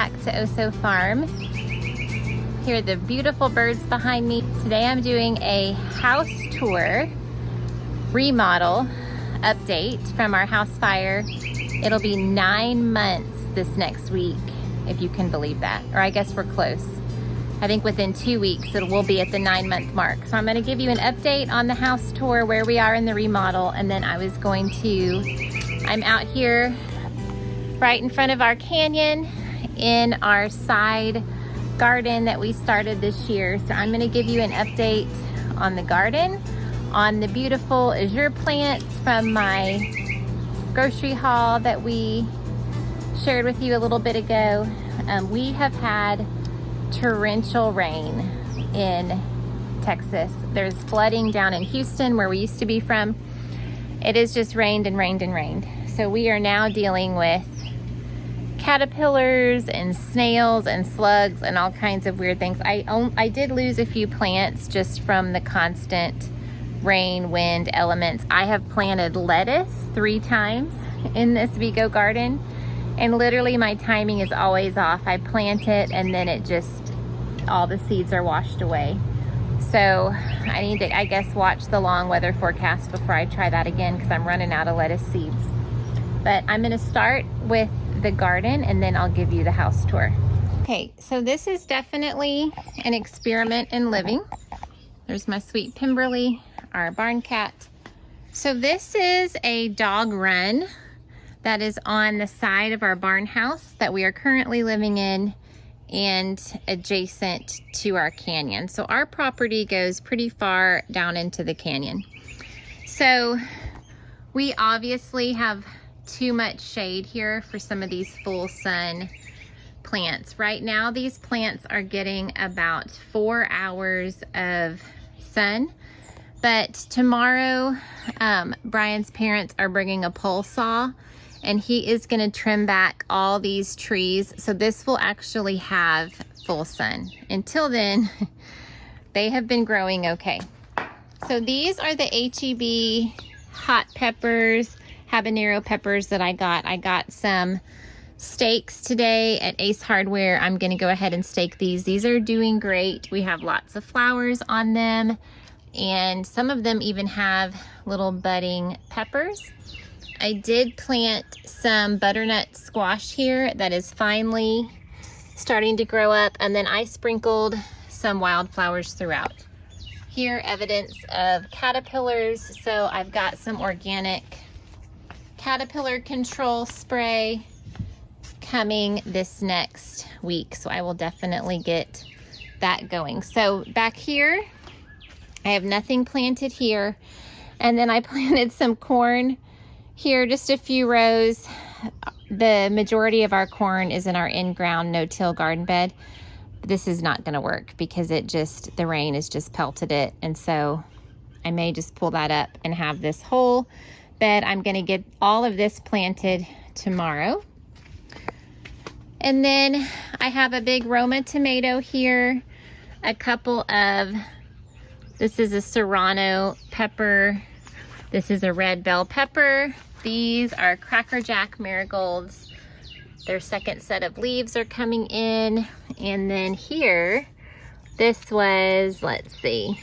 back to Oso Farm. Here are the beautiful birds behind me. Today I'm doing a house tour remodel update from our house fire. It'll be 9 months this next week, if you can believe that. Or I guess we're close. I think within 2 weeks it will be at the 9-month mark. So I'm gonna give you an update on the house tour, where we are in the remodel, and then I'm out here right in front of our canyon in our side garden that we started this year. So I'm gonna give you an update on the garden, on the beautiful azure plants from my grocery haul that we shared with you a little bit ago. We have had torrential rain in Texas. There's flooding down in Houston, where we used to be from. It has just rained and rained and rained. So we are now dealing with caterpillars and snails and slugs and all kinds of weird things. I did lose a few plants just from the constant rain, wind, elements. I have planted lettuce 3 times in this Vigo garden, and literally my timing is always off. I plant it and then all the seeds are washed away. So I need to, I guess, watch the long weather forecast before I try that again, because I'm running out of lettuce seeds. But I'm gonna start with the garden and then I'll give you the house tour. Okay, so this is definitely an experiment in living. There's my sweet Pemberley, our barn cat. So this is a dog run that is on the side of our barn house that we are currently living in and adjacent to our canyon. So our property goes pretty far down into the canyon. So we obviously have too much shade here for some of these full sun plants. Right now, these plants are getting about 4 hours of sun, but tomorrow, Brian's parents are bringing a pole saw, and he is gonna trim back all these trees, so this will actually have full sun. Until then, they have been growing okay. So these are the HEB hot peppers, habanero peppers that I got. I got some steaks today at Ace Hardware. I'm gonna go ahead and stake these. These are doing great. We have lots of flowers on them, and some of them even have little budding peppers. I did plant some butternut squash here that is finally starting to grow up, and then I sprinkled some wildflowers throughout. Here, evidence of caterpillars. So I've got some organic caterpillar control spray coming this next week. So I will definitely get that going. So back here, I have nothing planted here. And then I planted some corn here, just a few rows. The majority of our corn is in our in-ground no-till garden bed. This is not gonna work because the rain has just pelted it. And so I may just pull that up and have this whole bed. I'm gonna get all of this planted tomorrow. And then I have a big Roma tomato here, this is a serrano pepper, this is a red bell pepper, these are Cracker Jack marigolds. Their second set of leaves are coming in. And then here, this was, let's see,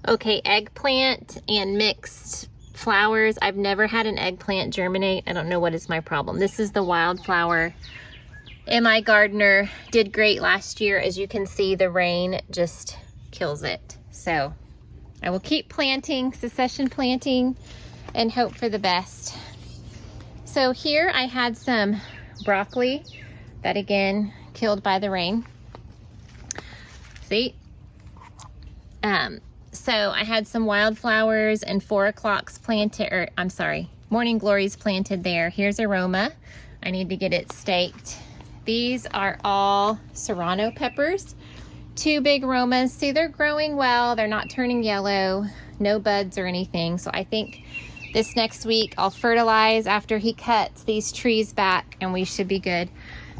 okay, eggplant and mixed flowers. I've never had an eggplant germinate. I don't know what is my problem. This is the wildflower. MI Gardener did great last year. As you can see, the rain just kills it. So I will keep planting, succession planting, and hope for the best. So here I had some broccoli that again killed by the rain. See? So I had some wildflowers and 4 o'clocks planted, or I'm sorry, morning glories planted there. Here's a Roma. I need to get it staked. These are all serrano peppers. 2 big Romas. See, they're growing well. They're not turning yellow, no buds or anything. So I think this next week I'll fertilize after he cuts these trees back and we should be good.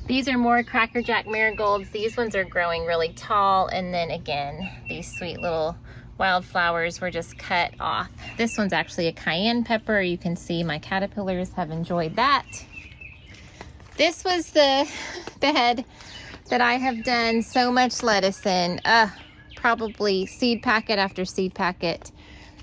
These are more Cracker Jack marigolds. These ones are growing really tall. And then again, these sweet little wildflowers were just cut off. This one's actually a cayenne pepper. You can see my caterpillars have enjoyed that. This was the bed that I have done so much lettuce in. Probably seed packet after seed packet.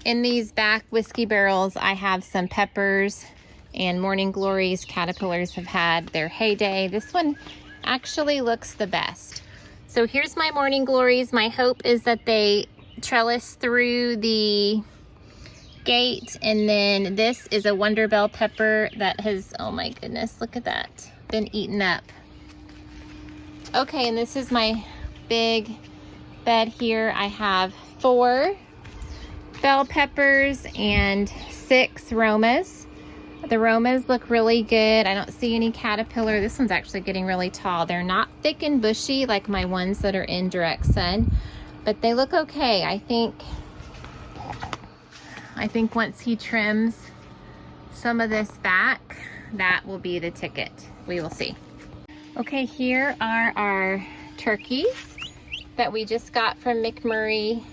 In these back whiskey barrels, I have some peppers and morning glories. Caterpillars have had their heyday. This one actually looks the best. So here's my morning glories. My hope is that they trellis through the gate, and then this is a Wonder Bell pepper that has, oh my goodness, look at that, been eaten up. Okay, and this is my big bed here. I have 4 bell peppers and 6 Romas. The Romas look really good. I don't see any caterpillar. This one's actually getting really tall. They're not thick and bushy like my ones that are in direct sun, but they look okay. I think once he trims some of this back, that will be the ticket. We will see. Okay, here are our turkeys that we just got from McMurray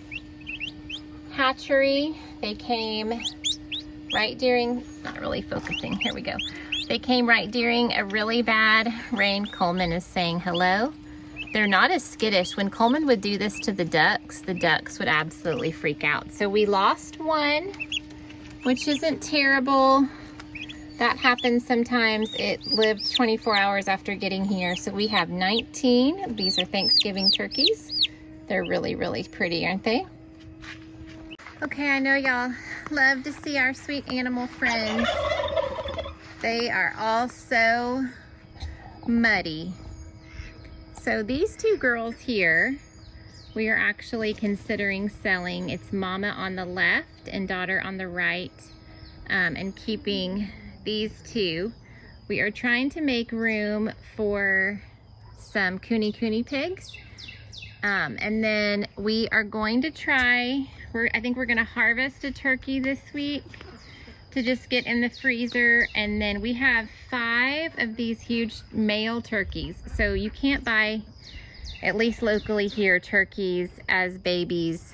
Hatchery. They came right during, it's not really focusing, here we go. They came right during a really bad rain. Coleman is saying hello. They're not as skittish. When Coleman would do this to the ducks would absolutely freak out. So we lost one, which isn't terrible. That happens sometimes. It lived 24 hours after getting here. So we have 19. These are Thanksgiving turkeys. They're really, really pretty, aren't they? Okay, I know y'all love to see our sweet animal friends. They are all so muddy. So these 2 girls here, we are actually considering selling. It's mama on the left and daughter on the right, and keeping these 2. We are trying to make room for some cooney pigs. And then we are going to try, I think we're gonna harvest a turkey this week to just get in the freezer. And then we have 5 of these huge male turkeys. So you can't buy, at least locally here, turkeys as babies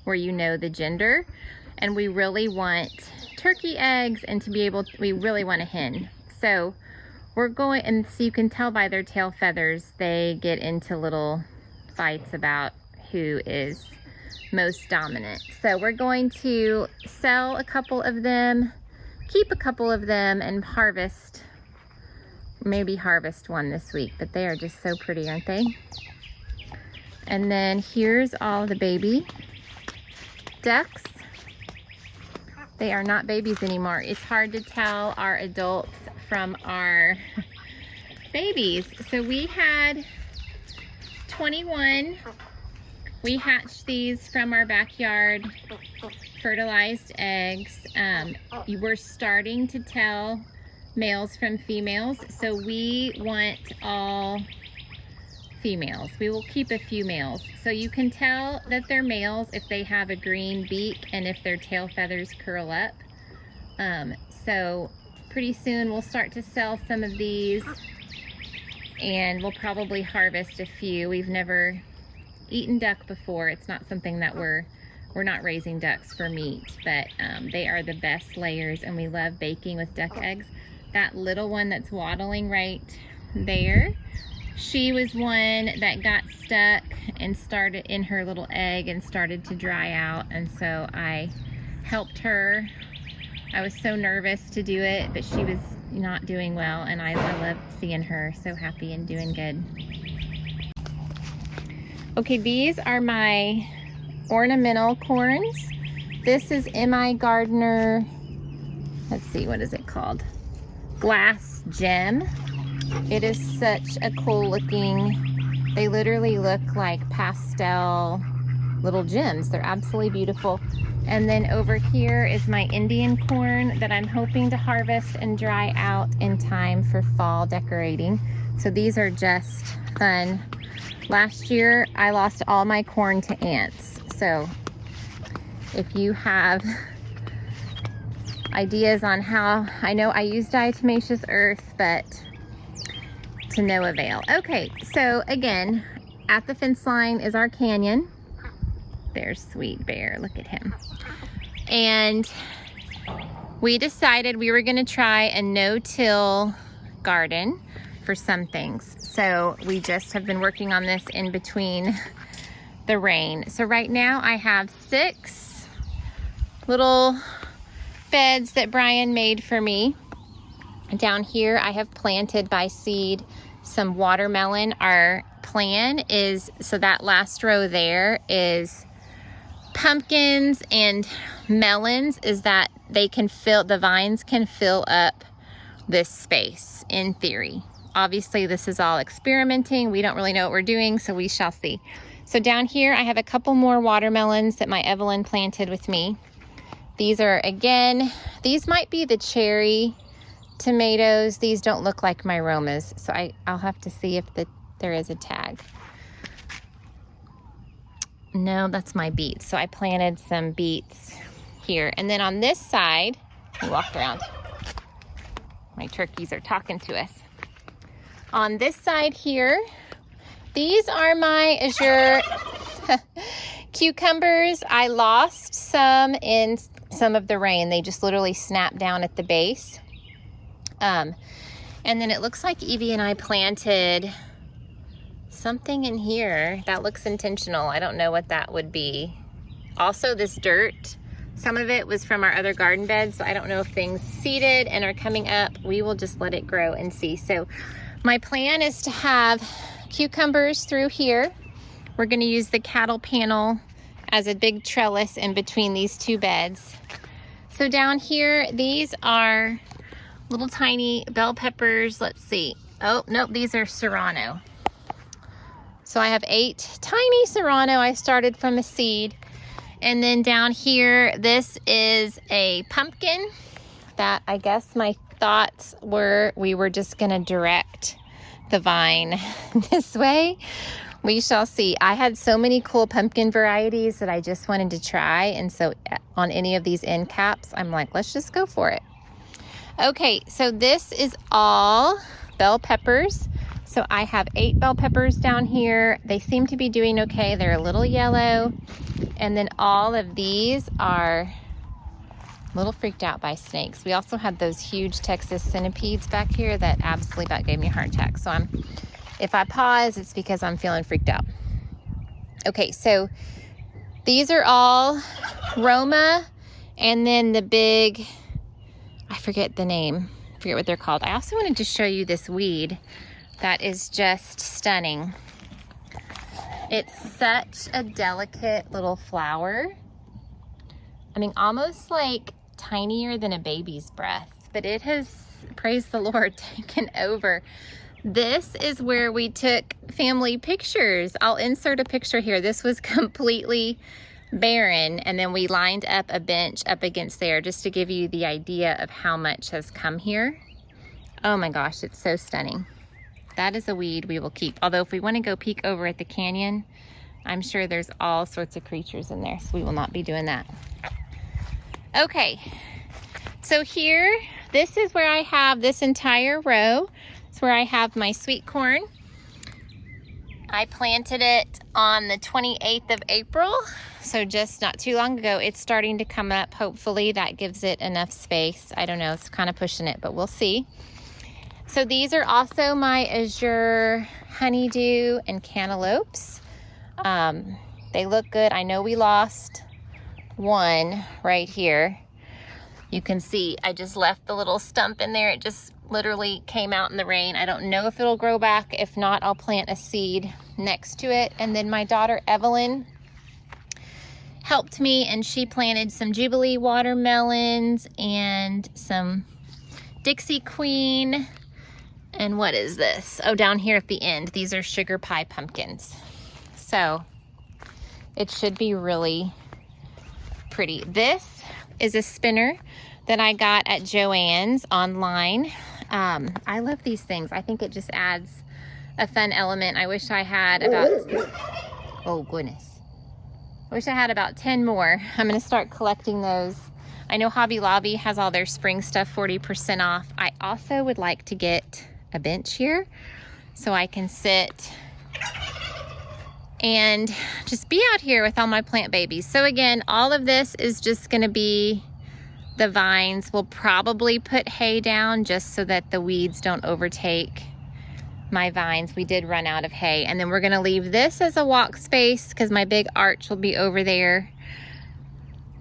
where you know the gender. And we really want turkey eggs, and to be able, we really want a hen. So we're going, and so you can tell by their tail feathers, they get into little fights about who is most dominant. So we're going to sell a couple of them, keep a couple of them, and harvest, maybe harvest one this week. But they are just so pretty, aren't they? And then here's all the baby ducks. They are not babies anymore. It's hard to tell our adults from our babies. So we had 21. We hatched these from our backyard fertilized eggs. We're starting to tell males from females, so we want all females. We will keep a few males. So you can tell that they're males if they have a green beak and if their tail feathers curl up. So pretty soon we'll start to sell some of these, and we'll probably harvest a few. We've never eaten duck before. It's not something that we're not raising ducks for meat, but they are the best layers, and we love baking with duck eggs. That little one that's waddling right there, she was one that got stuck and started in her little egg and started to dry out, and so I helped her. I was so nervous to do it, but she was not doing well, and I love seeing her so happy and doing good. Okay, these are my ornamental corns. This is M.I. Gardner, let's see, what is it called? Glass Gem. It is such a cool looking, they literally look like pastel little gems. They're absolutely beautiful. And then over here is my Indian corn that I'm hoping to harvest and dry out in time for fall decorating. So these are just fun. Last year, I lost all my corn to ants. So if you have ideas on how, I know I use diatomaceous earth, but to no avail. Okay, so again, at the fence line is our canyon. There's Sweet Bear, look at him. And we decided we were gonna try a no-till garden. for some things. So we just have been working on this in between the rain. So right now I have 6 little beds that Brian made for me. Down here I have planted by seed some watermelon. Our plan is, so that last row there is pumpkins and melons, is that they can fill, the vines can fill up this space in theory. Obviously this is all experimenting. We don't really know what we're doing, so we shall see. So down here I have a couple more watermelons that my Evelyn planted with me. These are, again, these might be the cherry tomatoes. These don't look like my Romas, so I'll have to see if there is a tag. No, that's my beets. So I planted some beets here. And then on this side, we walked around. My turkeys are talking to us. On this side here, these are my azure cucumbers. I lost some in some of the rain. They just literally snapped down at the base. And then it looks like Evie and I planted something in here that looks intentional. I don't know what that would be. Also, this dirt, some of it was from our other garden beds, so I don't know if things seeded and are coming up. We will just let it grow and see. So my plan is to have cucumbers through here. We're going to use the cattle panel as a big trellis in between these 2 beds. So down here, these are little tiny bell peppers. Let's see. Oh, nope, these are serrano. So I have 8 tiny serrano. I started from a seed. And then down here, this is a pumpkin that I guess my thoughts were we were just gonna direct the vine this way. We shall see. I had so many cool pumpkin varieties that I just wanted to try. And so on any of these end caps, I'm like, let's just go for it. Okay, so this is all bell peppers. So I have 8 bell peppers down here. They seem to be doing okay. They're a little yellow. And then all of these are a little freaked out by snakes. We also had those huge Texas centipedes back here that absolutely about gave me a heart attack. So if I pause, it's because I'm feeling freaked out. Okay, so these are all Roma, and then the big, I forget the name, forget what they're called. I also wanted to show you this weed that is just stunning. It's such a delicate little flower. I mean, almost like tinier than a baby's breath, but it has, praise the Lord, taken over. This is where we took family pictures. I'll insert a picture here. This was completely barren, and then we lined up a bench up against there just to give you the idea of how much has come here. Oh my gosh, it's so stunning. That is a weed we will keep. Although if we want to go peek over at the canyon, I'm sure there's all sorts of creatures in there, so we will not be doing that. Okay, so here, this is where I have this entire row. It's where I have my sweet corn. I planted it on the 28th of April, so just not too long ago. It's starting to come up. Hopefully that gives it enough space. I don't know, it's kind of pushing it, but we'll see. So these are also my azure honeydew and cantaloupes. They look good. I know we lost one right here. You can see I just left the little stump in there. It just literally came out in the rain. I don't know if it'll grow back. If not, I'll plant a seed next to it. And then my daughter Evelyn helped me, and she planted some Jubilee watermelons and some Dixie Queen. And what is this? Oh, down here at the end, these are sugar pie pumpkins. So it should be really pretty. This is a spinner that I got at Joann's online. I love these things. I think it just adds a fun element. I wish I had about, oh goodness. I wish I had about 10 more. I'm gonna start collecting those. I know Hobby Lobby has all their spring stuff 40% off. I also would like to get a bench here so I can sit and just be out here with all my plant babies. So again, all of this is just gonna be the vines. We'll probably put hay down just so that the weeds don't overtake my vines. We did run out of hay. And then we're gonna leave this as a walk space because my big arch will be over there.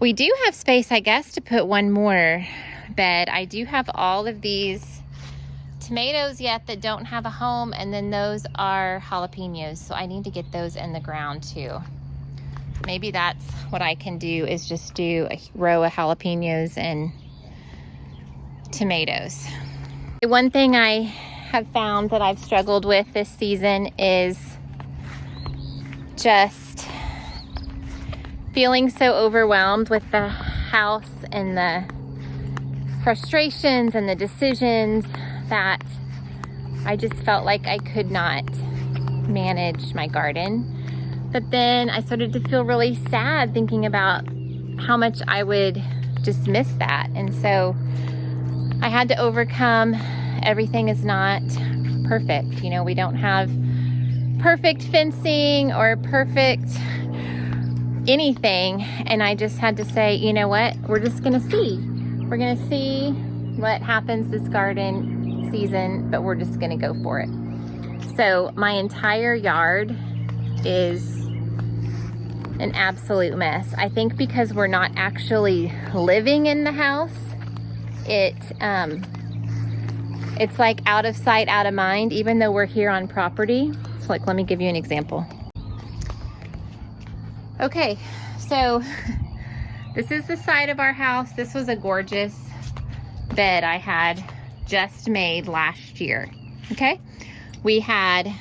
We do have space, I guess, to put one more bed. I do have all of these tomatoes yet that don't have a home, and then those are jalapenos, so I need to get those in the ground too. Maybe that's what I can do, is just do a row of jalapenos and tomatoes. One thing I have found that I've struggled with this season is just feeling so overwhelmed with the house and the frustrations and the decisions that I just felt like I could not manage my garden. But then I started to feel really sad thinking about how much I would just miss that. And so I had to overcome, everything is not perfect. You know, we don't have perfect fencing or perfect anything. And I just had to say, you know what, we're just gonna see. We're gonna see what happens this garden season, but we're just gonna go for it. So my entire yard is an absolute mess. I think because we're not actually living in the house, it's like out of sight, out of mind, even though we're here on property. So like, let me give you an example. Okay, so this is the side of our house. This was a gorgeous bed I had just made last year. Okay, we had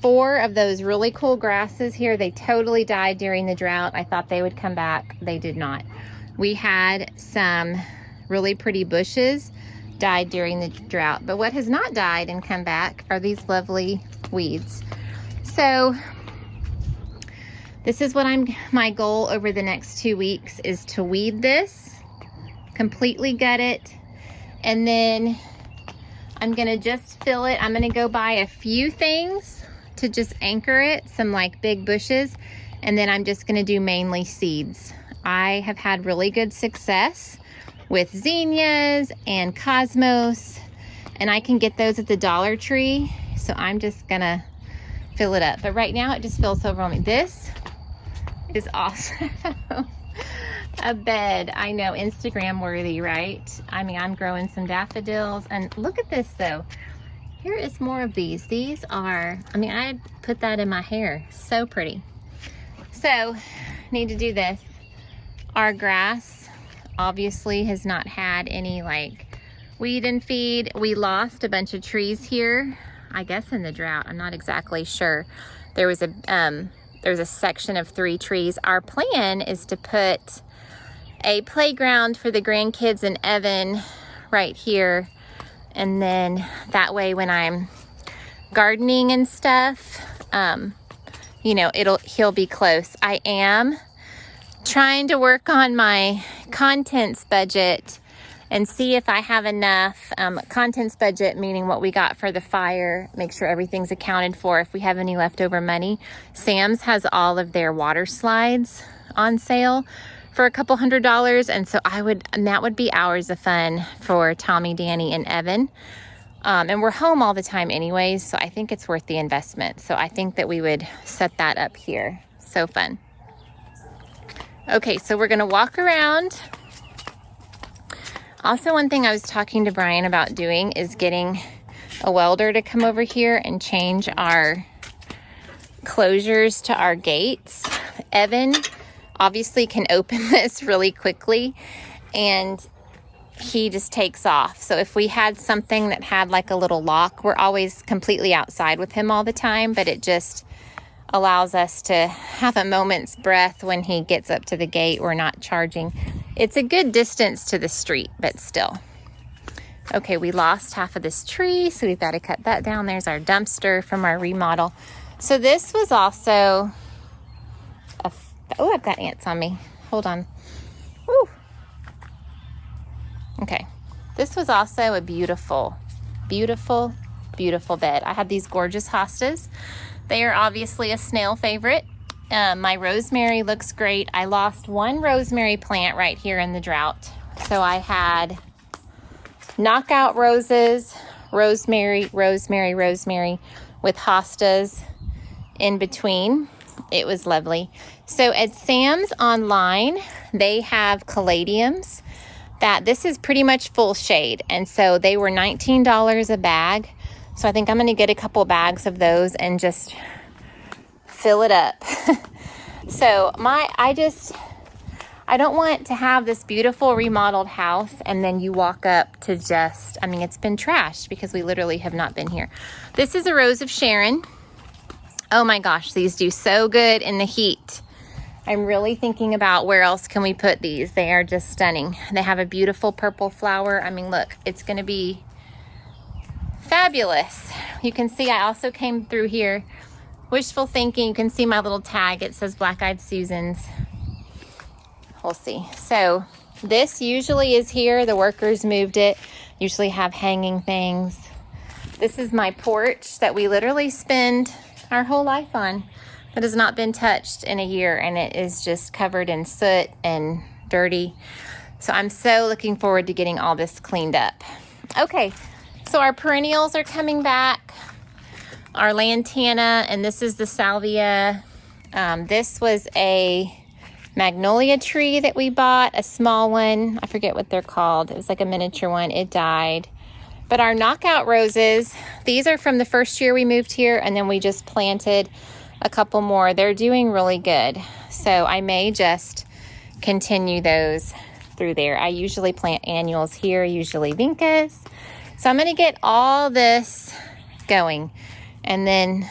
4 of those really cool grasses here. They totally died during the drought. I thought they would come back. They did not. We had some really pretty bushes, died during the drought. But what has not died and come back are these lovely weeds. So this is what my goal over the next 2 weeks is to weed this, completely gut it, and then I'm gonna just fill it. I'm gonna go buy a few things to just anchor it, some like big bushes, and then I'm just gonna do mainly seeds. I have had really good success with zinnias and cosmos, and I can get those at the Dollar Tree, so I'm just gonna fill it up. But right now it just feels so overwhelming. This is awesome. A bed, I know, Instagram worthy, right? I mean, I'm growing some daffodils, and look at this though. Here is more of these. These are, I mean, I'd put that in my hair. So pretty. So, need to do this. Our grass obviously has not had any like weed and feed. We lost a bunch of trees here, I guess in the drought. I'm not exactly sure. There's a section of 3 trees. Our plan is to put a playground for the grandkids and Evan right here, and then that way when I'm gardening and stuff, you know, he'll be close. I am trying to work on my contents budget and see if I have enough. Contents budget meaning what we got for the fire, make sure everything's accounted for, if we have any leftover money. Sam's has all of their water slides on sale for a couple $100, and so that would be hours of fun for Tommy, Danny, and Evan. And we're home all the time anyways, so I think it's worth the investment. So I think that we would set that up here. So fun. Okay, so we're gonna walk around. Also, one thing I was talking to Brian about doing is getting a welder to come over here and change our closures to our gates. Evan obviously can open this really quickly, and he just takes off. So if we had something that had like a little lock, we're always completely outside with him all the time, but it just allows us to have a moment's breath when he gets up to the gate. We're not charging. It's a good distance to the street, but still. Okay, we lost half of this tree, so we've got to cut that down. There's our dumpster from our remodel. So this was also oh, I've got ants on me. Hold on. Woo. Okay. This was also a beautiful, beautiful, beautiful bed. I had these gorgeous hostas. They are obviously a snail favorite. My rosemary looks great. I lost one rosemary plant right here in the drought. So I had knockout roses, rosemary, rosemary, rosemary with hostas in between. It was lovely. So at Sam's online, they have caladiums that this is pretty much full shade. And so they were $19 a bag. So I think I'm going to get a couple bags of those and just fill it up. So I don't want to have this beautiful remodeled house and then you walk up to just, I mean, it's been trashed because we literally have not been here. This is a Rose of Sharon. Oh my gosh, these do so good in the heat. I'm really thinking about where else can we put these. They are just stunning. They have a beautiful purple flower. I mean, look, it's gonna be fabulous. You can see I also came through here. Wishful thinking, you can see my little tag. It says Black Eyed Susans. We'll see. So this usually is here. The workers moved it. Usually have hanging things. This is my porch that we literally spend our whole life on. It has not been touched in a year and it is just covered in soot and dirty. So I'm so looking forward to getting all this cleaned up. Okay, so our perennials are coming back. Our lantana, and this is the salvia. This was a magnolia tree that we bought, a small one. I forget what they're called. It was like a miniature one. It died. But our knockout roses, these are from the first year we moved here, and then we just planted a couple more. They're doing really good. So I may just continue those through there. I usually plant annuals here, usually vincas. So I'm gonna get all this going and then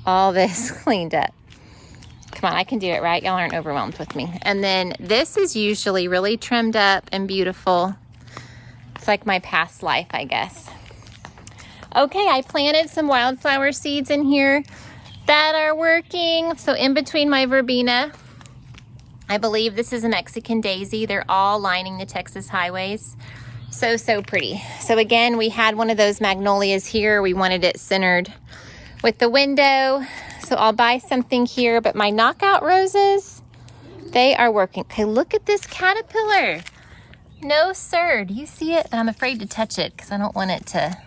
all this cleaned up. Come on, I can do it, right? Y'all aren't overwhelmed with me. And then this is usually really trimmed up and beautiful. It's like my past life, I guess. Okay, I planted some wildflower seeds in here that are working. So in between my verbena, I believe this is a Mexican daisy. They're all lining the Texas highways. So, so pretty. So again, we had one of those magnolias here. We wanted it centered with the window. So I'll buy something here, but my knockout roses, they are working. Okay, look at this caterpillar. No, sir. Do you see it? I'm afraid to touch it because I don't want it to,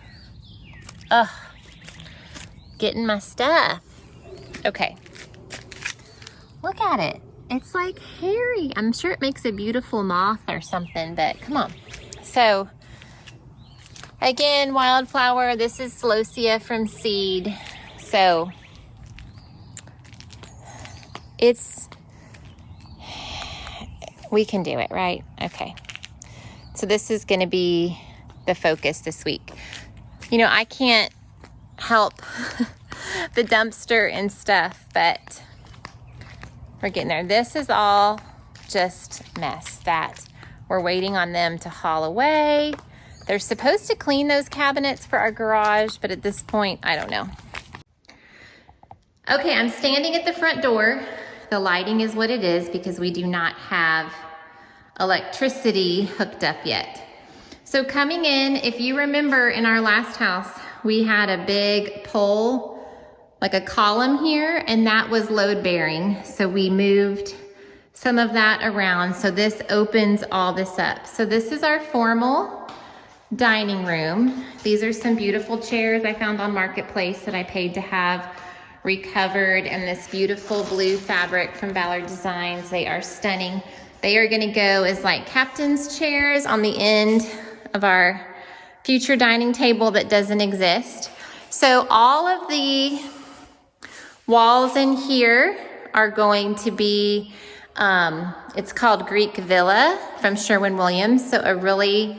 get in my stuff. Okay. Look at it. It's like hairy. I'm sure it makes a beautiful moth or something, but come on. So, again, wildflower. This is Celosia from seed. So, we can do it, right? Okay. So this is going to be the focus this week. You know, I can't help the dumpster and stuff, but we're getting there. This is all just mess that we're waiting on them to haul away. They're supposed to clean those cabinets for our garage, but at this point, I don't know. Okay, I'm standing at the front door. The lighting is what it is because we do not have electricity hooked up yet. So coming in, if you remember in our last house, we had a big pole, like a column here, and that was load bearing. So we moved some of that around. So this opens all this up. So this is our formal dining room. These are some beautiful chairs I found on Marketplace that I paid to have recovered, and this beautiful blue fabric from Ballard Designs. They are stunning. They are gonna go as like captain's chairs on the end of our future dining table that doesn't exist. So all of the walls in here are going to be, it's called Greek Villa from Sherwin-Williams. So a really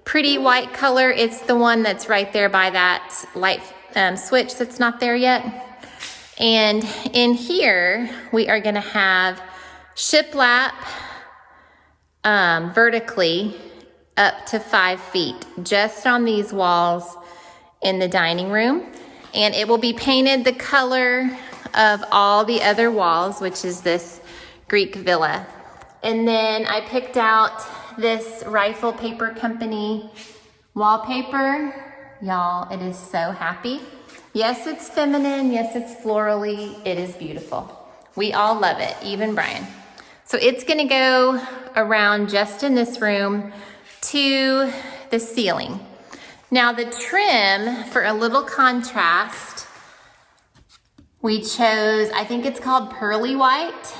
pretty white color. It's the one that's right there by that light switch that's not there yet. And in here, we are gonna have shiplap vertically up to 5 feet, just on these walls in the dining room. And it will be painted the color of all the other walls, which is this Greek Villa. And then I picked out this Rifle Paper Company wallpaper. Y'all, it is so happy. Yes, it's feminine. Yes, it's florally. It is beautiful. We all love it, even Brian. So it's gonna go around just in this room to the ceiling. Now the trim, for a little contrast, we chose, I think it's called pearly white.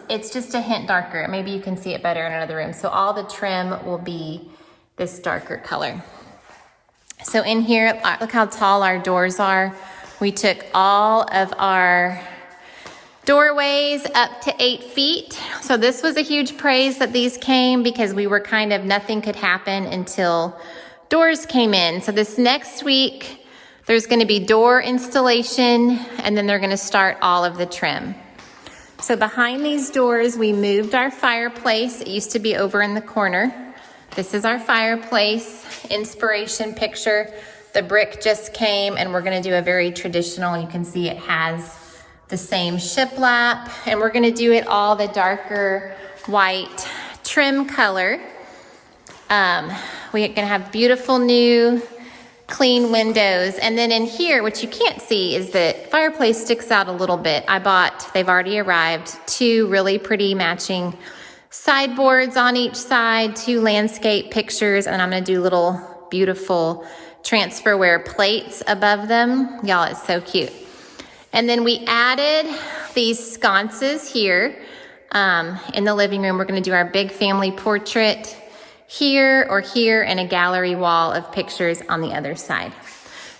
It's just a hint darker. Maybe you can see it better in another room. So all the trim will be this darker color. So in here, look how tall our doors are. We took all of our doorways up to 8 feet. So this was a huge praise that these came, because we were kind of, nothing could happen until doors came in. So this next week, there's gonna be door installation, and then they're gonna start all of the trim. So behind these doors, we moved our fireplace. It used to be over in the corner. This is our fireplace inspiration picture. The brick just came, and we're gonna do a very traditional, you can see it has the same shiplap, and we're gonna do it all the darker white trim color. We're gonna have beautiful new clean windows. And then in here, what you can't see is the fireplace sticks out a little bit. They've already arrived, 2 really pretty matching sideboards on each side, 2 landscape pictures, and I'm gonna do little beautiful transferware plates above them. Y'all, it's so cute. And then we added these sconces here in the living room. We're gonna do our big family portrait here or here, and a gallery wall of pictures on the other side.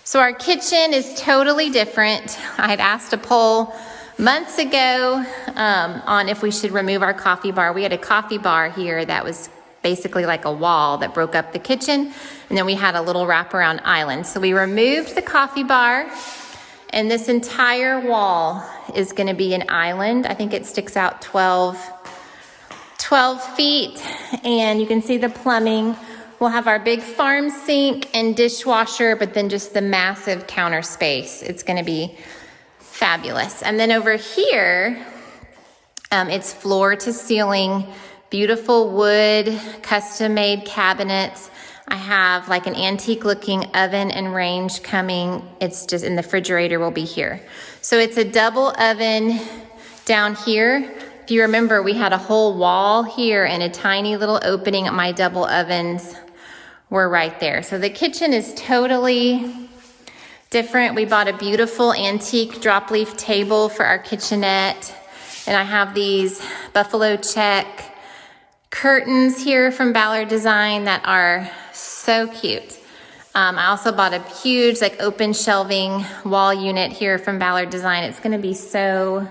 So our kitchen is totally different. I had asked a poll months ago on if we should remove our coffee bar. We had a coffee bar here that was basically like a wall that broke up the kitchen, and then we had a little wraparound island. So we removed the coffee bar, and this entire wall is gonna be an island. I think it sticks out 12 feet, and you can see the plumbing. We'll have our big farm sink and dishwasher, but then just the massive counter space. It's gonna be fabulous. And then over here, it's floor to ceiling, beautiful wood, custom-made cabinets. I have like an antique looking oven and range coming. It's just, and the refrigerator will be here. So it's a double oven down here. If you remember, we had a whole wall here and a tiny little opening. My double ovens were right there. So the kitchen is totally different. We bought a beautiful antique drop leaf table for our kitchenette. And I have these buffalo check curtains here from Ballard Design that are so cute. I also bought a huge like open shelving wall unit here from Ballard Design. It's gonna be so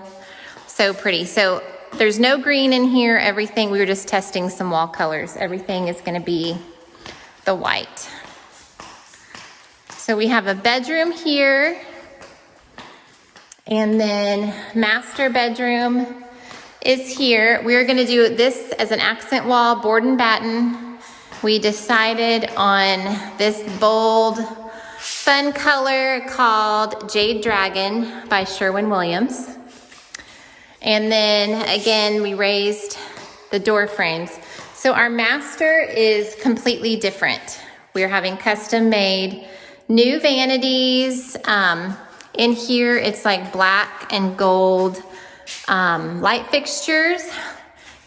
pretty. So there's no green in here. Everything, we were just testing some wall colors. Everything is gonna be the white. So we have a bedroom here, and then master bedroom is here. We're gonna do this as an accent wall, board and batten. We decided on this bold, fun color called Jade Dragon by Sherwin-Williams. And then again, we raised the door frames. So our master is completely different. We're having custom made new vanities. In here, it's like black and gold light fixtures.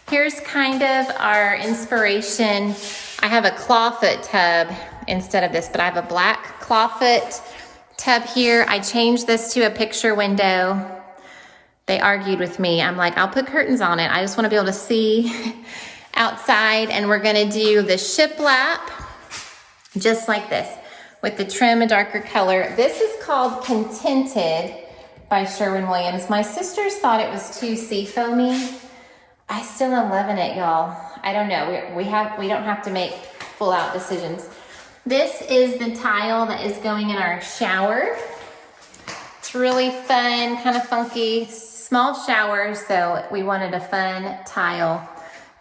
Here's kind of our inspiration. I have a clawfoot tub instead of this, but I have a black clawfoot tub here. I changed this to a picture window. They argued with me. I'm like, I'll put curtains on it. I just want to be able to see outside. And we're going to do the shiplap just like this with the trim a darker color. This is called Contented by Sherwin-Williams. My sisters thought it was too seafoamy. I still am loving it, y'all. I don't know. We don't have to make full out decisions. This is the tile that is going in our shower. It's really fun, kind of funky, small shower, so we wanted a fun tile.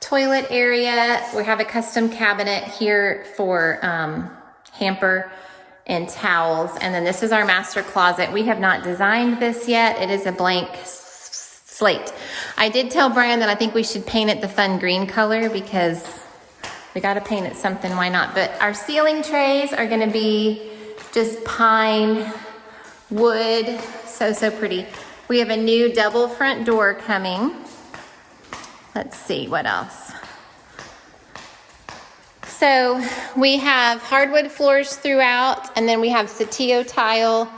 Toilet area, we have a custom cabinet here for hamper and towels. And then this is our master closet. We have not designed this yet. It is a blank slate. I did tell Brian that I think we should paint it the fun green color because we got to paint it something, why not? But our ceiling trays are going to be just pine wood, so pretty. We have a new double front door coming. Let's see what else. So we have hardwood floors throughout, and then we have Satillo tile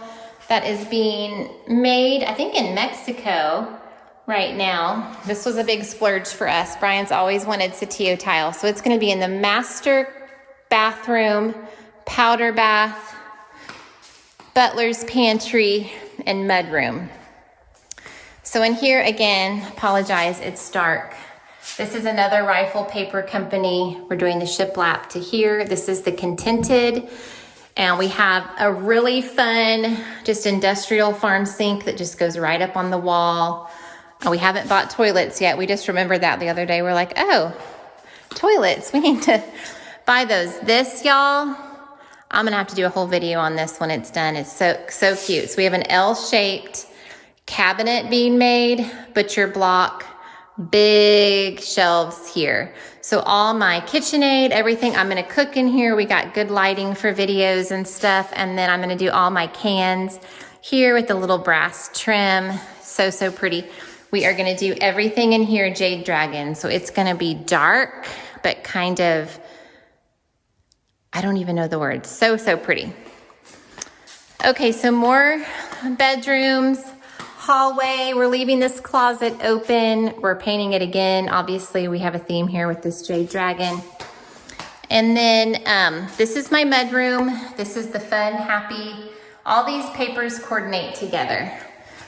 that is being made, I think, in Mexico right now. This was a big splurge for us. Brian's always wanted Satillo tile. So it's going to be in the master bathroom, powder bath, butler's pantry, and mudroom. So in here, again, apologize, it's dark. This is another rifle paper company. We're doing the shiplap to here. This is the Contented. And we have a really fun, just industrial farm sink that just goes right up on the wall. We haven't bought toilets yet. We just remembered that the other day. We're like, oh, toilets, we need to buy those. This, y'all, I'm gonna have to do a whole video on this when it's done. It's so cute. So we have an L-shaped cabinet being made, butcher block, big shelves here. So all my KitchenAid, everything, I'm gonna cook in here. We got good lighting for videos and stuff. And then I'm gonna do all my cans here with the little brass trim. So pretty. We are gonna do everything in here Jade Dragon. So it's gonna be dark, but kind of, I don't even know the words. So pretty. Okay, so more bedrooms. Hallway, we're leaving this closet open. We're painting it again. Obviously, we have a theme here with this Jade Dragon. And then this is my mudroom. This is the fun, happy, all these papers coordinate together.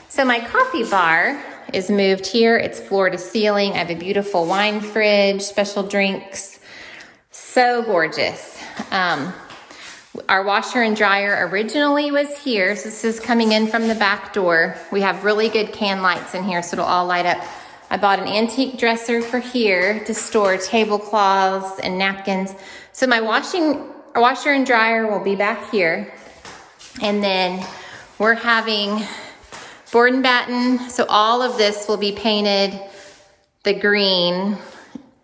So my coffee bar is moved here. It's floor to ceiling. I have a beautiful wine fridge, special drinks. So gorgeous. Our washer and dryer originally was here. So this is coming in from the back door. We have really good can lights in here, so it'll all light up. I bought an antique dresser for here to store tablecloths and napkins. So my washer and dryer will be back here. And then we're having board and batten. So all of this will be painted the green,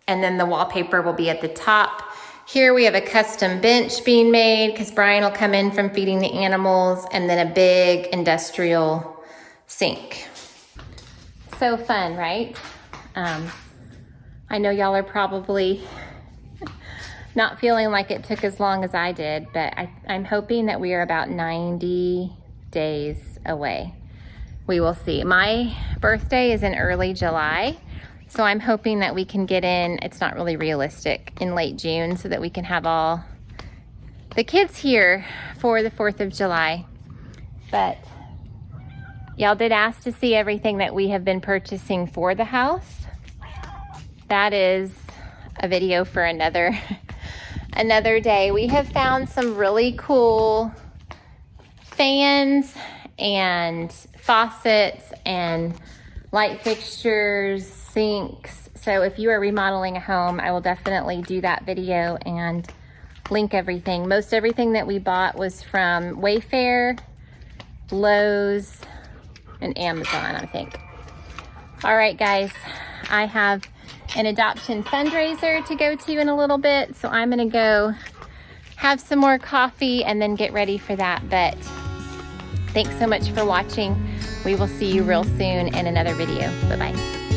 and then the wallpaper will be at the top. Here we have a custom bench being made because Brian will come in from feeding the animals, and then a big industrial sink. So fun, right? I know y'all are probably not feeling like it took as long as I did, but I'm hoping that we are about 90 days away. We will see. My birthday is in early July. So I'm hoping that we can get in, it's not really realistic, in late June so that we can have all the kids here for the 4th of July. But y'all did ask to see everything that we have been purchasing for the house. That is a video for another day. We have found some really cool fans and faucets and light fixtures, sinks. So if you are remodeling a home, I will definitely do that video and link everything. Most everything that we bought was from Wayfair, Lowe's, and Amazon, I think. All right, guys, I have an adoption fundraiser to go to in a little bit, so I'm gonna go have some more coffee and then get ready for that. But thanks so much for watching. We will see you real soon in another video. Bye-bye.